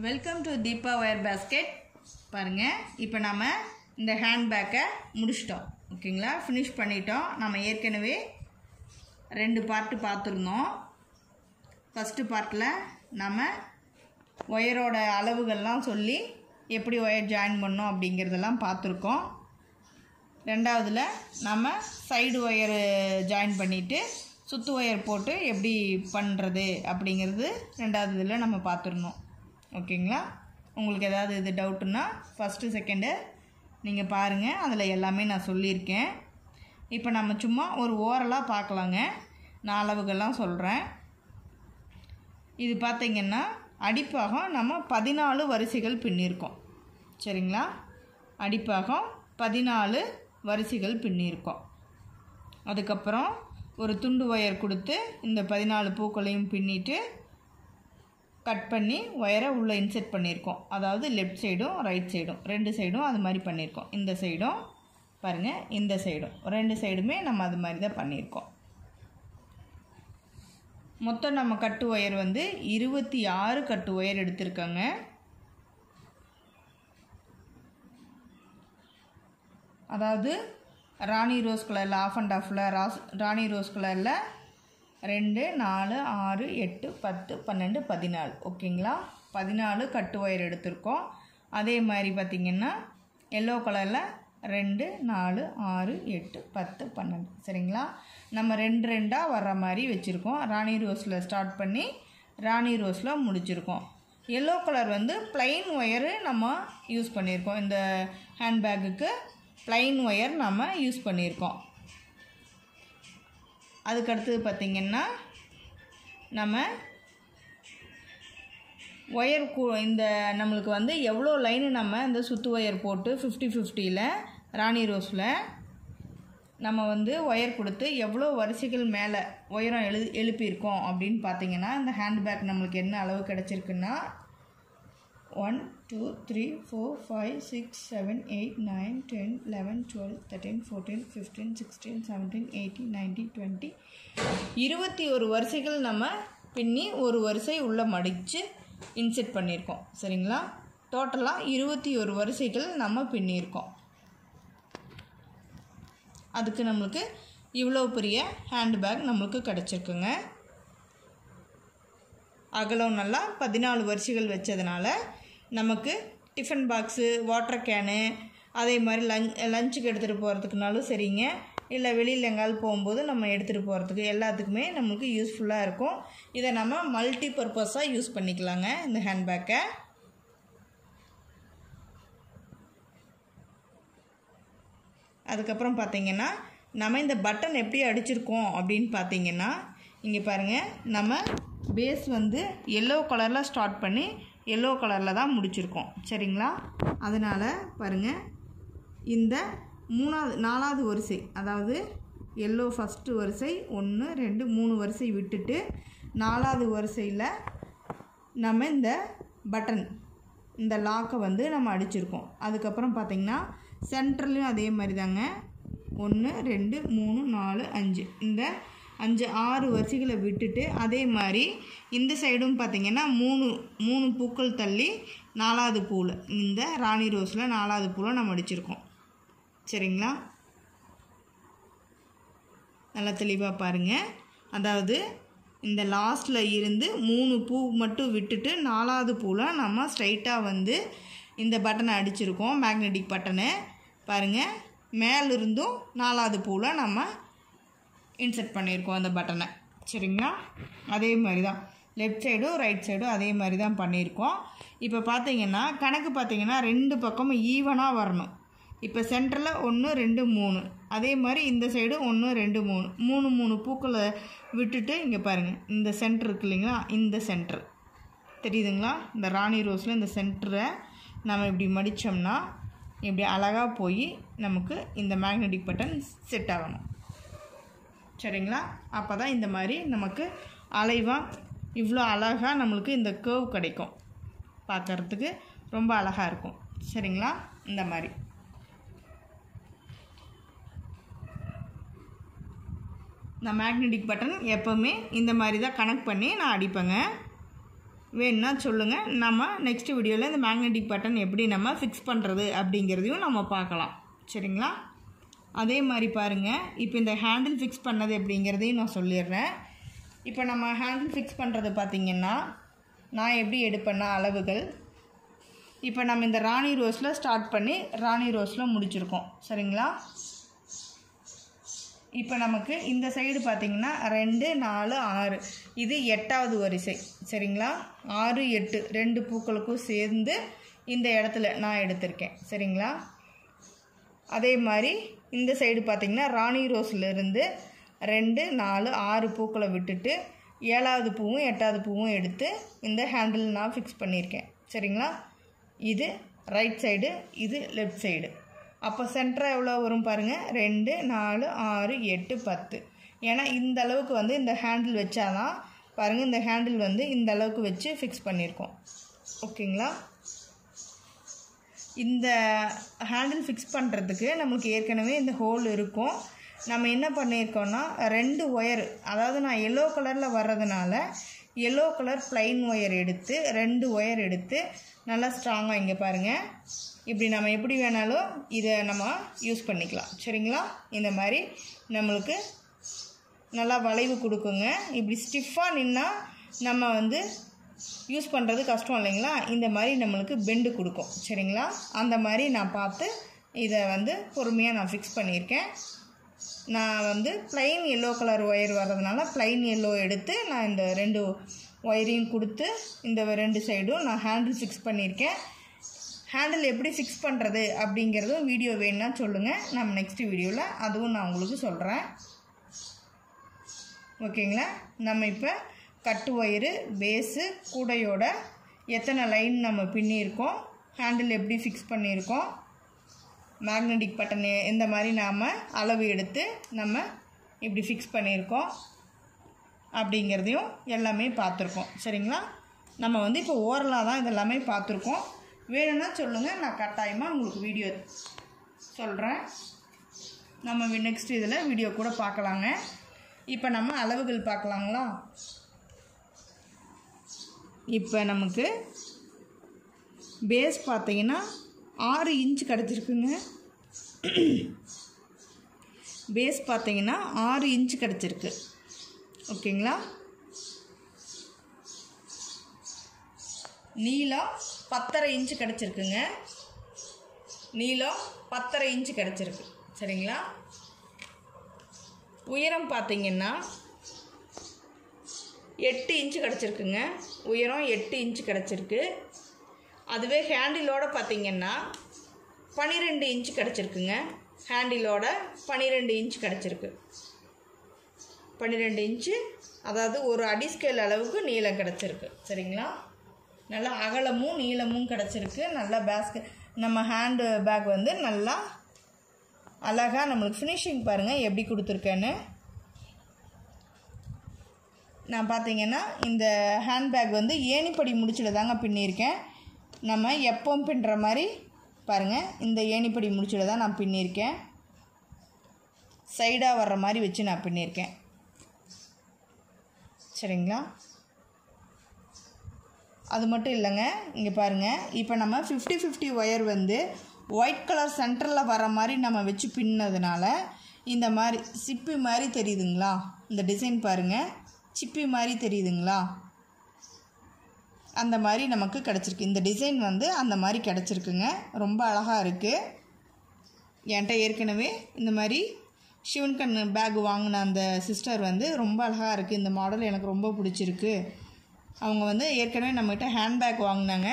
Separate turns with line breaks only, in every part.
Welcome to Deepa wire basket. பாருங்கள், இப்போ நம்ம இந்த ஹேண்ட்பேக்கை முடிச்சிட்டோம். ஓகேங்களா, ஃபினிஷ் பண்ணிட்டோம். நம்ம ஏற்கனவே 2 பார்ட்டு பார்த்துருந்தோம். ஃபஸ்ட்டு பார்ட்டில் நம்ம ஒயரோட அளவுகள்லாம் சொல்லி எப்படி ஒயர் ஜாயின் பண்ணோம் அப்படிங்கிறதெல்லாம் பார்த்துருக்கோம். ரெண்டாவதில் நம்ம சைடு ஒயரு ஜாயின் பண்ணிவிட்டு சுற்று ஒயர் போட்டு எப்படி பண்ணுறது அப்படிங்கிறது ரெண்டாவது இதில் நம்ம பார்த்துருந்தோம். ஓகேங்களா, உங்களுக்கு ஏதாவது இது டவுட்டுன்னா ஃபஸ்ட்டு செகண்டு நீங்கள் பாருங்கள், அதில் எல்லாமே நான் சொல்லியிருக்கேன். இப்போ நம்ம சும்மா ஒரு ஓரலாக பார்க்கலாங்க. நான் அளவுகள்லாம் சொல்கிறேன். இது பார்த்திங்கன்னா அடிப்பாகம் நம்ம 14 வரிசைகள் பின்னியிருக்கோம். சரிங்களா, அடிப்பாகம் 14 வரிசைகள் பின்னியிருக்கோம். அதுக்கப்புறம் ஒரு துண்டு ஒயர் கொடுத்து இந்த 14 பூக்களையும் பின்னிட்டு கட் பண்ணி ஒயரை உள்ளே இன்செர்ட் பண்ணியிருக்கோம். அதாவது லெஃப்ட் சைடும் ரைட் சைடும் 2 சைடும் அது மாதிரி பண்ணியிருக்கோம். இந்த சைடும் பாருங்கள், இந்த சைடும் 2 சைடுமே நம்ம அது மாதிரி தான் பண்ணியிருக்கோம். மொத்தம் நம்ம கட்டு ஒயர் வந்து 26 கட்டு ஒயர் எடுத்திருக்காங்க. அதாவது ராணி ரோஸ் கலரில் ஆஃப் அண்ட் ஆஃபில் ராணி ரோஸ் கலரில் 2, 4, 6, 8, 10, 12, 14. ஓகேங்களா, 14 கட்டு ஒயர் எடுத்திருக்கோம். அதே மாதிரி பார்த்திங்கன்னா எல்லோ கலரில் 2, 4, 6, 8, 10, 12. சரிங்களா, நம்ம 2 வர்ற மாதிரி வச்சுருக்கோம். ராணி ரோஸில் ஸ்டார்ட் பண்ணி ராணி ரோஸில் முடிச்சிருக்கோம். எல்லோ கலர் வந்து ப்ளைன் ஒயரு நம்ம யூஸ் பண்ணியிருக்கோம். இந்த ஹேண்ட்பேக்குக்கு ப்ளைன் ஒயர் நம்ம யூஸ் பண்ணியிருக்கோம். அதுக்கடுத்தது பார்த்திங்கன்னா நம்ம ஒயர் இந்த நம்மளுக்கு வந்து எவ்வளோ லைனு நம்ம இந்த சுற்று ஒயர் போட்டு 50-50ல் ராணி ரோஸில் நம்ம வந்து ஒயர் கொடுத்து எவ்வளோ வரிசைகள் மேலே உயரம் எழுப்பியிருக்கோம் அப்படின்னு பார்த்திங்கன்னா இந்த ஹேண்ட்பேக் நம்மளுக்கு என்ன அளவு கிடச்சிருக்குன்னா 1 2 3 4 5 6 7 8 9 10 11 12 13 14 15 16 17 18 19 20 21 வரிசைகள் நம்ம பின்னி ஒரு வரிசை உள்ளே மடித்து இன்செர்ட் பண்ணியிருக்கோம். சரிங்களா, டோட்டலாக 21 வரிசைகள் நம்ம பின்னியிருக்கோம். அதுக்கு நம்மளுக்கு இவ்வளோ பெரிய ஹேண்ட்பேக் நம்மளுக்கு கிடச்சிருக்குங்க. அகலம் நல்லா 14 வரிசைகள் வச்சதுனால நமக்கு டிஃபன் பாக்ஸு, வாட்டர் கேனு, அதே மாதிரி லஞ்சுக்கு எடுத்துகிட்டு போகிறதுக்குனாலும் சரிங்க, இல்லை வெளியில் எங்காவது போகும்போது நம்ம எடுத்துகிட்டு போகிறதுக்கு எல்லாத்துக்குமே நம்மளுக்கு யூஸ்ஃபுல்லாக இருக்கும். இதை நம்ம மல்டி பர்பஸாக யூஸ் பண்ணிக்கலாங்க இந்த ஹேண்ட்பேக்கை. அதுக்கப்புறம் பார்த்திங்கன்னா நம்ம இந்த பட்டன் எப்படி அடிச்சிருக்கோம் அப்படின்னு பார்த்திங்கன்னா இங்கே பாருங்கள், நம்ம பேஸ் வந்து எல்லோ கலரில் ஸ்டார்ட் பண்ணி எல்லோ கலரில் தான் முடிச்சிருக்கோம். சரிங்களா, அதனால் பாருங்கள் இந்த 4வது வரிசை, அதாவது எல்லோ ஃபஸ்ட்டு வரிசை 1 2 3 வரிசை விட்டுட்டு 4வது வரிசையில் நம்ம இந்த பட்டன் இந்த லாக்கை வந்து நம்ம அடிச்சிருக்கோம். அதுக்கப்புறம் பார்த்திங்கன்னா சென்டர்லேயும் அதே மாதிரி தாங்க 1 2 3 4 5 இந்த 5-6 வரிசைகளை விட்டுட்டு அதே மாதிரி இந்த சைடும் பார்த்திங்கன்னா 3 பூக்கள் தள்ளி 4வது பூவில் இந்த ராணி ரோஸில் 4வது பூவில் நம்ம அடிச்சிருக்கோம். சரிங்களா, நல்லா தெளிவாக பாருங்கள். அதாவது இந்த லாஸ்ட்டில் இருந்து 3 பூ மட்டும் விட்டுட்டு 4வது பூவில் நம்ம ஸ்ட்ரைட்டாக வந்து இந்த பட்டனை அடிச்சிருக்கோம். மேக்னெட்டிக் பட்டனு பாருங்கள், மேலிருந்தும் 4வது பூவில் நம்ம இன்செர்ட் பண்ணியிருக்கோம் அந்த பட்டனை. சரிங்களா, அதே மாதிரி தான் லெஃப்ட் சைடும் ரைட் சைடும் அதே மாதிரி தான் பண்ணியிருக்கோம். இப்போ பார்த்திங்கன்னா கணக்கு பார்த்திங்கன்னா 2 பக்கமும் ஈவனாக வரணும். இப்போ சென்டரில் 1 2 3, அதே மாதிரி இந்த சைடு 1 2 3 3 பூக்களை விட்டுட்டு இங்கே பாருங்கள் இந்த சென்டர் இருக்கு இல்லைங்களா, இந்த சென்டர் தெரியுதுங்களா, இந்த ராணி ரோஸில் இந்த சென்டரை நம்ம இப்படி மடித்தோம்னா இப்படி அழகாக போய் நமக்கு இந்த மேக்னெட்டிக் பட்டன் செட் ஆகணும். சரிங்களா, அப்போ தான் இந்த மாதிரி நமக்கு அலைவாக இவ்வளோ அழகாக நம்மளுக்கு இந்த கேர்வ் கிடைக்கும். பார்க்குறதுக்கு ரொம்ப அழகாக இருக்கும். சரிங்களா, இந்த மாதிரி நான் மேக்னெட்டிக் பட்டன் எப்போவுமே இந்த மாதிரி தான் கனெக்ட் பண்ணி நான் அடிப்பேங்க. வேணும்னா சொல்லுங்கள். நம்ம நெக்ஸ்ட் வீடியோவில் இந்த மேக்னெட்டிக் பட்டன் எப்படி நம்ம ஃபிக்ஸ் பண்ணுறது அப்படிங்கிறதையும் நம்ம பார்க்கலாம். சரிங்களா? அதே மாதிரி பாருங்கள், இப்போ இந்த ஹேண்டில் ஃபிக்ஸ் பண்ணது அப்படிங்கிறதையும் நான் சொல்லிடுறேன். இப்போ நம்ம ஹேண்டில் ஃபிக்ஸ் பண்ணுறது பார்த்திங்கன்னா நான் எப்படி எடுப்பேன்னா அளவுகள், இப்போ நம்ம இந்த ராணி ரோஸில் ஸ்டார்ட் பண்ணி ராணி ரோஸில் முடிச்சிருக்கோம். சரிங்களா? இப்போ நமக்கு இந்த சைடு பார்த்திங்கன்னா 2 4 6 இது 8வது வரிசை. சரிங்களா? 6 8 2 பூக்களுக்கும் சேர்ந்து இந்த இடத்துல நான் எடுத்திருக்கேன். சரிங்களா? அதே மாதிரி இந்த சைடு பார்த்திங்கன்னா ராணி ரோஸ்லேருந்து 2 4 6 பூக்களை விட்டுட்டு 7வது பூவும் 8வது பூவும் எடுத்து இந்த ஹேண்டில் நான் ஃபிக்ஸ் பண்ணியிருக்கேன். சரிங்களா? இது ரைட் சைடு, இது லெஃப்ட் சைடு. அப்போ சென்டராக எவ்வளோ வரும் பாருங்கள், 2 4 6 8 10. ஏன்னா இந்த அளவுக்கு வந்து இந்த ஹேண்டில் வச்சாதான் பாருங்கள், இந்த ஹேண்டில் வந்து இந்த அளவுக்கு வச்சு ஃபிக்ஸ் பண்ணியிருக்கோம். ஓகேங்களா? இந்த ஹேண்டில் ஃபிக்ஸ் பண்ணுறதுக்கு நமக்கு ஏற்கனவே இந்த ஹோல் இருக்கும். நம்ம என்ன பண்ணியிருக்கோன்னா 2 ஒயர், அதாவது நான் எல்லோ கலரில் வர்றதுனால எல்லோ கலர் ப்ளைன் ஒயர் எடுத்து 2 ஒயர் எடுத்து நல்லா ஸ்ட்ராங்காக இங்கே பாருங்கள், இப்படி நம்ம எப்படி வேணாலும் இதை நம்ம யூஸ் பண்ணிக்கலாம். சரிங்களா? இந்த மாதிரி நம்மளுக்கு நல்லா வளைவு கொடுக்குங்க. இப்படி ஸ்டிஃபாக நின்னா நம்ம வந்து யூஸ் பண்ணுறது கஷ்டம் இல்லைங்களா? இந்த மாதிரி நம்மளுக்கு பெண்டு கொடுக்கும். சரிங்களா? அந்த மாதிரி நான் பார்த்து இதை வந்து பொறுமையாக நான் ஃபிக்ஸ் பண்ணியிருக்கேன். நான் வந்து ப்ளைன் எல்லோ கலர் ஒயர் வர்றதுனால ப்ளைன் எல்லோ எடுத்து நான் இந்த 2 ஒயரையும் கொடுத்து இந்த 2 சைடும் நான் ஹேண்டில் ஃபிக்ஸ் பண்ணியிருக்கேன். ஹேண்டில் எப்படி ஃபிக்ஸ் பண்ணுறது அப்படிங்கிறதும் வீடியோ வேணுன்னா சொல்லுங்கள். நம்ம நெக்ஸ்ட் வீடியோவில் அதுவும் நான் உங்களுக்கு சொல்கிறேன். ஓகேங்களா? நம்ம இப்போ கட்டு ஒயரு, பேஸு, கூடையோட எத்தனை லைன் நம்ம பின்னியிருக்கோம், ஹேண்டில் எப்படி ஃபிக்ஸ் பண்ணியிருக்கோம், மேக்னெட்டிக் பட்டன் இந்த மாதிரி நாம் அளவு எடுத்து நம்ம இப்படி ஃபிக்ஸ் பண்ணியிருக்கோம் அப்படிங்கிறதையும் எல்லாமே பார்த்துருக்கோம். சரிங்களா? நம்ம வந்து இப்போ ஓரலாக தான் இதெல்லாமே பார்த்துருக்கோம். வேணும்னா சொல்லுங்கள், நான் கட்டாயமாக உங்களுக்கு வீடியோ சொல்கிறேன். நம்ம நெக்ஸ்ட் இதில் வீடியோ கூட பார்க்கலாங்க. இப்போ நம்ம அளவுகள் பார்க்கலாங்களா? இப்போ நமக்கு பேஸ் பார்த்தீங்கன்னா 6 இன்ச் கிடச்சிருக்குங்க. பேஸ் பார்த்தீங்கன்னா 6 இன்ச் கிடச்சிருக்கு. ஓகேங்களா? நீளம் 10.5 இன்ச்சு கிடச்சிருக்குங்க. நீளம் 10.5 இன்ச்சு கிடச்சிருக்கு. சரிங்களா? உயரம் பார்த்தீங்கன்னா 8 இன்ச்சு கிடச்சிருக்குங்க. உயரம் 8 இன்ச்சு கிடச்சிருக்கு. அதுவே ஹேண்டிலோட பார்த்திங்கன்னா 12 இன்ச்சு கிடச்சிருக்குங்க. ஹேண்டிலோட 12 இன்ச்சு கிடச்சிருக்கு. 12 இன்ச்சு, அதாவது ஒரு அடி ஸ்கேல் அளவுக்கு நீளம் கிடச்சிருக்கு. சரிங்களா? நல்லா அகலமும் நீளமும் கிடச்சிருக்கு. நல்லா நம்ம ஹேண்டு பேக் வந்து நல்லா அழகாக நம்மளுக்கு ஃபினிஷிங் பாருங்கள் எப்படி கொடுத்துருக்கேன்னு. நான் பார்த்தீங்கன்னா இந்த ஹேண்ட்பேக் வந்து ஏணிப்படி முடிச்சிட தாங்க பின்னியிருக்கேன். நம்ம எப்பவும் பின்னுற மாதிரி பாருங்கள், இந்த ஏணிப்படி முடிச்சிட தான் நான் பின்னியிருக்கேன். சைடாக வர்ற மாதிரி வச்சு நான் பின்னியிருக்கேன். சரிங்களா? அது மட்டும் இல்லைங்க, இங்கே பாருங்கள், இப்போ நம்ம 50-50 ஒயர் வந்து ஒயிட் கலர் சென்டரில் வர மாதிரி நம்ம வச்சு பின்னதுனால இந்த மாதிரி சிப்பி மாதிரி தெரியுதுங்களா? இந்த டிசைன் பாருங்கள், சிப்பி மாதிரி தெரியுதுங்களா? அந்த மாதிரி நமக்கு கிடச்சிருக்கு. இந்த டிசைன் வந்து அந்த மாதிரி கிடச்சிருக்குங்க. ரொம்ப அழகாக இருக்குது. என்கிட்ட ஏற்கனவே இந்த மாதிரி சிவன்கண் பேக் வாங்கின அந்த சிஸ்டர் வந்து ரொம்ப அழகாக இருக்குது, இந்த மாடல் எனக்கு ரொம்ப பிடிச்சிருக்கு. அவங்க வந்து ஏற்கனவே நம்மகிட்ட ஹேண்ட்பேக் வாங்கினாங்க,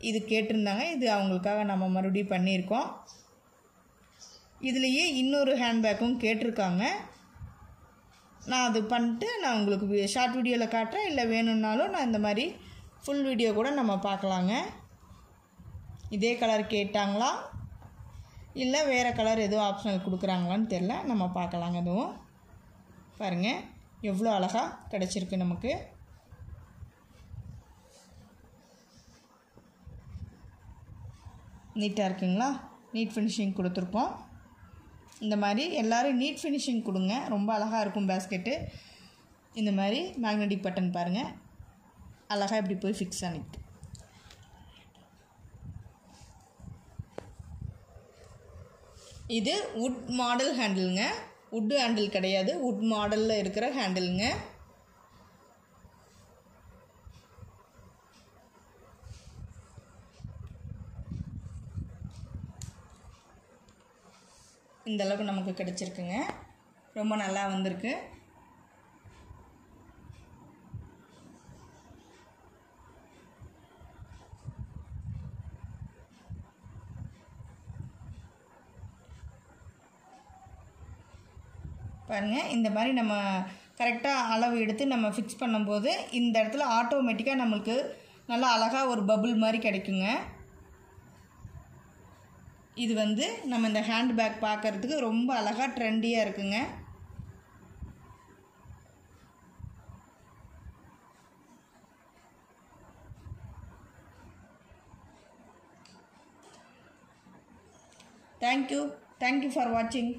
இது கேட்டிருந்தாங்க. இது அவங்களுக்காக நம்ம மறுபடியும் பண்ணியிருக்கோம். இதுலேயே இன்னொரு ஹேண்ட்பேக்கும் கேட்டிருக்காங்க. நான் அது பண்ணிட்டு நான் உங்களுக்கு ஷார்ட் வீடியோவில் காட்டுறேன். இல்லை வேணும்னாலும் நான் இந்த மாதிரி ஃபுல் வீடியோ கூட நம்ம பார்க்கலாங்க. இதே கலர் கேட்டாங்களா இல்லை வேறு கலர் எதுவும் ஆப்ஷனல் கொடுக்குறாங்களான்னு தெரில, நம்ம பார்க்கலாங்க. அதுவும் பாருங்கள் எவ்வளோ அழகாக கிடச்சிருக்கு நமக்கு. நீட்டாக இருக்குங்களா? நீட் ஃபினிஷிங் கொடுத்துருக்கோம். இந்த மாதிரி எல்லோரும் நீட் ஃபினிஷிங் கொடுங்க, ரொம்ப அழகாக இருக்கும் பேஸ்கெட்டு. இந்த மாதிரி மேக்னெட்டிக் பட்டன் பாருங்கள் அழகாக இப்படி போய் ஃபிக்ஸ் ஆகிட்டு. இது வுட் மாடல் ஹேண்டிலுங்க, வுட்டு ஹேண்டில் கிடையாது, வுட் மாடலில் இருக்கிற ஹேண்டிலுங்க. இந்த அளவுக்கு நமக்கு கிடச்சிருக்குங்க, ரொம்ப நல்லா வந்திருக்கு. பாருங்கள், இந்த மாதிரி நம்ம கரெக்டாக அளவு எடுத்து நம்ம ஃபிக்ஸ் பண்ணும்போது இந்த இடத்துல ஆட்டோமேட்டிக்காக நம்மளுக்கு நல்லா அழகாக ஒரு பபுள் மாதிரி கிடைக்குங்க. இது வந்து நம்ம இந்த ஹேண்ட் பேக் பார்க்குறதுக்கு ரொம்ப அழகாக ட்ரெண்டியாக இருக்குங்க. தேங்க்யூ ஃபார் வாட்சிங்.